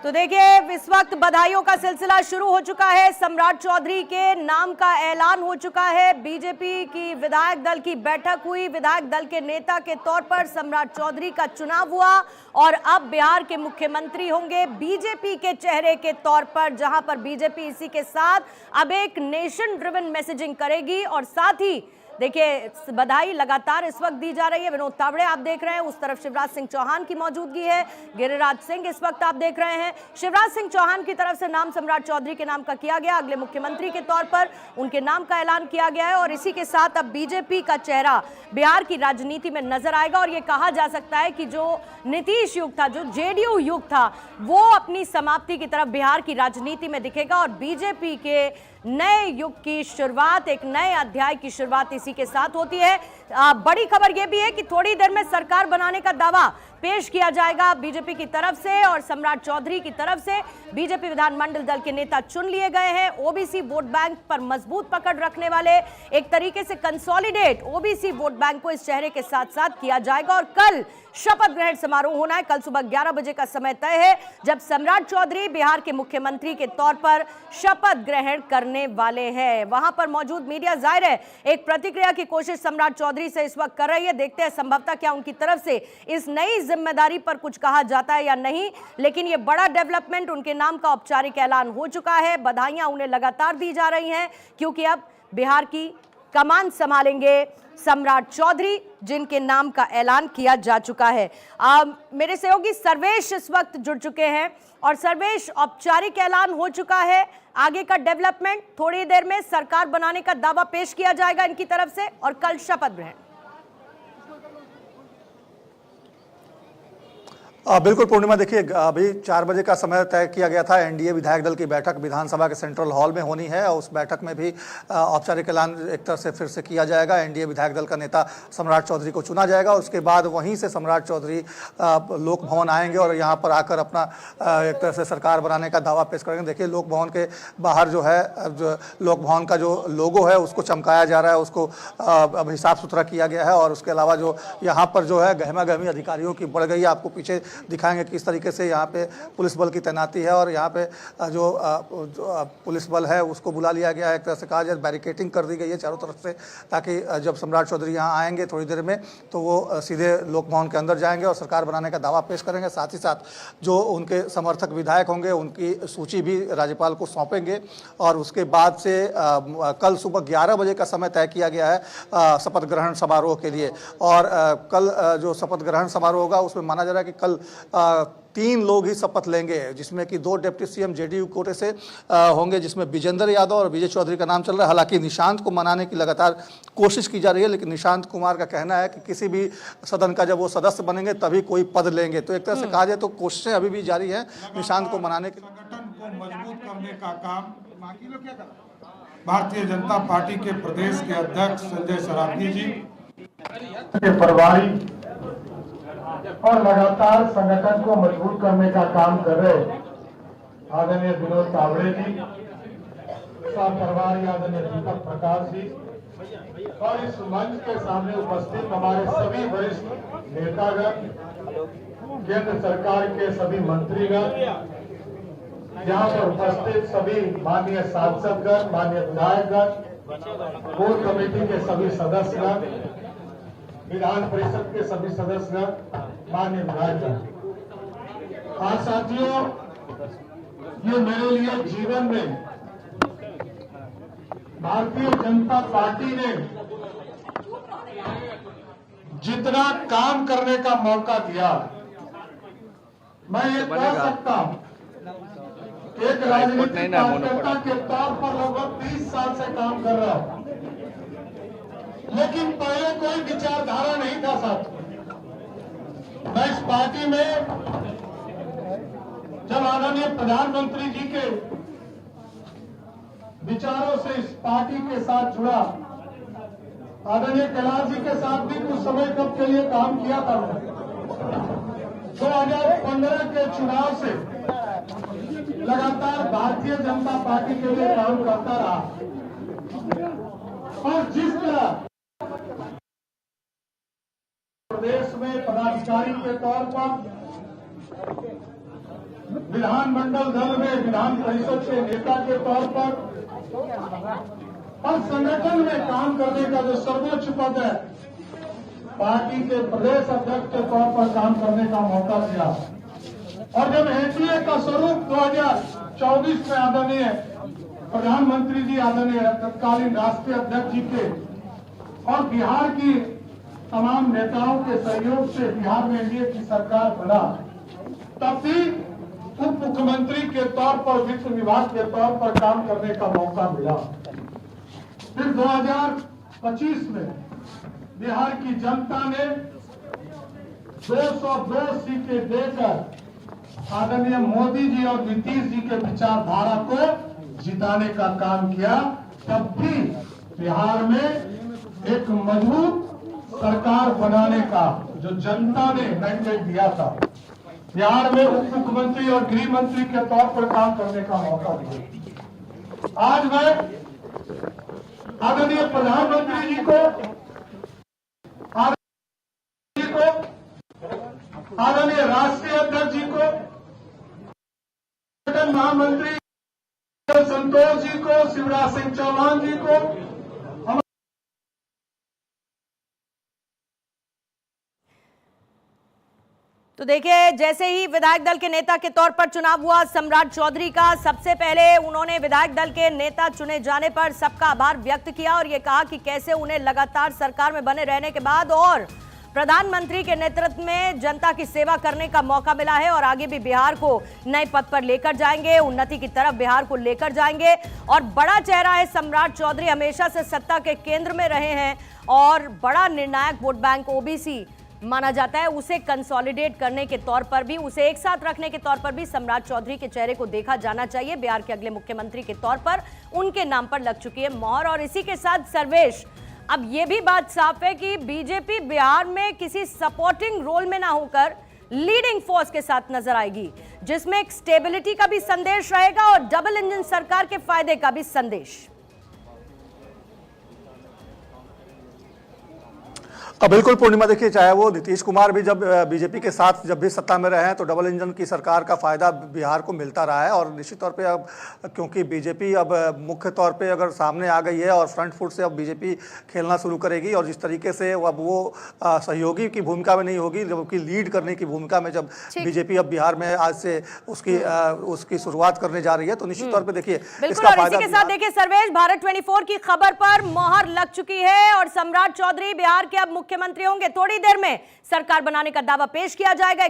तो देखिए इस वक्त बधाइयों का सिलसिला शुरू हो चुका है। सम्राट चौधरी के नाम का ऐलान हो चुका है। बीजेपी की विधायक दल की बैठक हुई, विधायक दल के नेता के तौर पर सम्राट चौधरी का चुनाव हुआ और अब बिहार के मुख्यमंत्री होंगे बीजेपी के चेहरे के तौर पर, जहां पर बीजेपी इसी के साथ अब एक नेशन ड्रिवन मैसेजिंग करेगी। और साथ ही देखिए बधाई लगातार इस वक्त दी जा रही है। विनोद तावड़े आप देख रहे हैं, उस तरफ शिवराज सिंह चौहान की मौजूदगी है, गिरिराज सिंह इस वक्त आप देख रहे हैं। शिवराज सिंह चौहान की तरफ से नाम सम्राट चौधरी के नाम का किया गया, अगले मुख्यमंत्री के तौर पर उनके नाम का ऐलान किया गया है और इसी के साथ अब बीजेपी का चेहरा बिहार की राजनीति में नजर आएगा। और यह कहा जा सकता है कि जो नीतीश युग था, जो जेडीयू युग था, वो अपनी समाप्ति की तरफ बिहार की राजनीति में दिखेगा और बीजेपी के नए युग की शुरुआत, एक नए अध्याय की शुरुआत इसी के साथ होती है। बड़ी खबर यह भी है कि थोड़ी देर में सरकार बनाने का दावा पेश किया जाएगा बीजेपी की तरफ से और सम्राट चौधरी की तरफ से बीजेपी विधानमंडल दल के नेता चुन लिए गए हैं। ओबीसी वोट बैंक पर मजबूत पकड़ रखने वाले, एक तरीके से कंसोलिडेट ओबीसी वोट बैंक को इस चेहरे के साथ साथ किया जाएगा। और कल शपथ ग्रहण समारोह होना है, कल सुबह 11 बजे का समय तय है जब सम्राट चौधरी बिहार के मुख्यमंत्री के तौर पर शपथ ग्रहण करने वाले हैं। वहां पर मौजूद मीडिया जाहिर है एक प्रतिक्रिया की कोशिश सम्राट चौधरी से इस वक्त कर रही है। देखते हैं संभवतः क्या उनकी तरफ से इस नई जिम्मेदारी पर कुछ कहा जाता है या नहीं, लेकिन यह बड़ा डेवलपमेंट, उनके नाम का औपचारिक ऐलान हो चुका है। बधाइयां उन्हें लगातार दी जा रही हैं क्योंकि अब बिहार की कमान संभालेंगे सम्राट चौधरी, जिनके नाम का ऐलान किया जा चुका है। मेरे सहयोगी सर्वेश इस वक्त जुड़ चुके हैं और सर्वेश, औपचारिक ऐलान हो चुका है, आगे का डेवलपमेंट, थोड़ी देर में सरकार बनाने का दावा पेश किया जाएगा इनकी तरफ से और कल शपथ ग्रहण। बिल्कुल पूर्णिमा, देखिए अभी 4 बजे का समय तय किया गया था। एनडीए विधायक दल की बैठक विधानसभा के सेंट्रल हॉल में होनी है और उस बैठक में भी औपचारिक ऐलान एक तरह से फिर से किया जाएगा। एनडीए विधायक दल का नेता सम्राट चौधरी को चुना जाएगा और उसके बाद वहीं से सम्राट चौधरी लोक भवन आएंगे और यहाँ पर आकर अपना एक तरह से सरकार बनाने का दावा पेश करेंगे। देखिए लोक भवन के बाहर जो है, जो लोक भवन का जो लोगो है उसको चमकाया जा रहा है, उसको अब साफ सुथरा किया गया है और उसके अलावा जो यहाँ पर जो है गहमा गहमी अधिकारियों की बढ़ गई है। आपको पीछे दिखाएंगे किस तरीके से यहाँ पे पुलिस बल की तैनाती है और यहाँ पे जो पुलिस बल है उसको बुला लिया गया है। एक तरह से कहा जाए बैरिकेटिंग कर दी गई है चारों तरफ से, ताकि जब सम्राट चौधरी यहाँ आएंगे थोड़ी देर में तो वो सीधे लोक भवन के अंदर जाएंगे और सरकार बनाने का दावा पेश करेंगे। साथ ही साथ जो उनके समर्थक विधायक होंगे उनकी सूची भी राज्यपाल को सौंपेंगे और उसके बाद से कल सुबह 11 बजे का समय तय किया गया है शपथ ग्रहण समारोह के लिए। और कल जो शपथ ग्रहण समारोह होगा उसमें माना जा रहा है कि कल 3 लोग ही शपथ लेंगे, जिसमें कि 2 डिप्टी सीएम जेडीयू कोटे से होंगे, जिसमें विजेंद्र यादव और विजय चौधरी का नाम चल रहा है। हालांकि निशांत को मनाने की लगातार कोशिश की जा रही है, लेकिन निशांत कुमार का कहना है कि किसी भी सदन का जब वो सदस्य बनेंगे तभी कोई पद लेंगे। तो एक तरह से कहा जाए तो कोशिशें अभी भी जारी है निशांत को मनाने के। संगठन को मजबूत करने का काम भारतीय जनता पार्टी के प्रदेश के अध्यक्ष संजय सरावगी जी के प्रभारी और लगातार संगठन को मजबूत करने का काम कर रहे आदरणीय विनोद तावड़े जी, प्रभारी आदरणीय दीपक प्रकाश जी और इस मंच के सामने उपस्थित हमारे सभी वरिष्ठ नेतागण, केंद्र सरकार के सभी मंत्रीगण, यहाँ पर उपस्थित सभी माननीय सांसदगण, माननीय विधायकगण, कोर कमेटी के सभी सदस्यगण, विधान परिषद के सभी सदस्यगण, माननीय विधायकगण। आज साथियों, ये मेरे लिए जीवन में भारतीय जनता पार्टी ने जितना काम करने का मौका दिया, मैं ये कह सकता हूं, एक राजनीतिक कार्यकर्ता के तौर पर लगभग 30 साल से काम कर रहा हूं, लेकिन पहले कोई विचारधारा नहीं था साथ। मैं इस पार्टी में जब आदरणीय प्रधानमंत्री जी के विचारों से इस पार्टी के साथ जुड़ा, आदरणीय कैलाश जी के साथ भी कुछ समय तक के लिए काम किया था। 2015 के चुनाव से लगातार भारतीय जनता पार्टी के लिए काम करता रहा और जिस तरह प्रदेश में पदाधिकारी के तौर पर विधानमंडल दल में विधान परिषद के नेता के तौर पर और संगठन में काम करने का जो सर्वोच्च पद है, पार्टी के प्रदेश अध्यक्ष के तौर पर काम करने का मौका दिया। और जब एनडीए का स्वरूप 2024 में आदरणीय प्रधानमंत्री जी, आदरणीय तत्कालीन राष्ट्रीय अध्यक्ष जी के और बिहार की तमाम नेताओं के सहयोग से बिहार में एनडीए की सरकार बना, तब भी उप मुख्यमंत्री के तौर पर वित्त विभाग के तौर पर काम करने का मौका मिला। फिर 2025 में बिहार की जनता ने 202 सीटें देकर आदरणीय मोदी जी और नीतीश जी के विचारधारा को जिताने का काम किया। तब भी बिहार में एक मजबूत सरकार बनाने का जो जनता ने मैंडेट दिया था, बिहार में उप मुख्यमंत्री और गृह मंत्री के तौर पर काम करने का मौका दिया। आज मैं आदरणीय प्रधानमंत्री जी को, आदरणीय राष्ट्रीय अध्यक्ष जी को, महामंत्री संतोष जी को, शिवराज सिंह चौहान जी को, तो देखिए, जैसे ही विधायक दल के नेता के तौर पर चुनाव हुआ सम्राट चौधरी का, सबसे पहले उन्होंने विधायक दल के नेता चुने जाने पर सबका आभार व्यक्त किया और ये कहा कि कैसे उन्हें लगातार सरकार में बने रहने के बाद और प्रधानमंत्री के नेतृत्व में जनता की सेवा करने का मौका मिला है और आगे भी बिहार को नए पथ पर लेकर जाएंगे, उन्नति की तरफ बिहार को लेकर जाएंगे। और बड़ा चेहरा है सम्राट चौधरी, हमेशा से सत्ता के केंद्र में रहे हैं और बड़ा निर्णायक वोट बैंक ओबीसी माना जाता है। उसे कंसोलिडेट करने के तौर पर भी, उसे एक साथ रखने के तौर पर भी सम्राट चौधरी के चेहरे को देखा जाना चाहिए। बिहार के अगले मुख्यमंत्री के तौर पर उनके नाम पर लग चुकी है मोहर। और इसी के साथ सर्वेश, अब यह भी बात साफ है कि बीजेपी बिहार में किसी सपोर्टिंग रोल में ना होकर लीडिंग फोर्स के साथ नजर आएगी, जिसमें एक स्टेबिलिटी का भी संदेश रहेगा और डबल इंजन सरकार के फायदे का भी संदेश। बिल्कुल पूर्णिमा, देखिए चाहे वो नीतीश कुमार भी जब बीजेपी के साथ जब भी सत्ता में रहे हैं तो डबल इंजन की सरकार का फायदा बिहार को मिलता रहा है। और निश्चित तौर पे अब क्योंकि बीजेपी अब मुख्य तौर पे अगर सामने आ गई है और फ्रंट फुट से अब बीजेपी खेलना शुरू करेगी और जिस तरीके से अब वो सहयोगी की भूमिका में नहीं होगी जबकि लीड करने की भूमिका में जब बीजेपी अब बिहार में आज से उसकी शुरुआत करने जा रही है, तो निश्चित तौर पर देखिए इसका फायदा। इसी के साथ देखिए सर्वेश, भारत 24 की खबर पर मोहर लग चुकी है और सम्राट चौधरी बिहार के अब मुख्यमंत्री होंगे। थोड़ी देर में सरकार बनाने का दावा पेश किया जाएगा।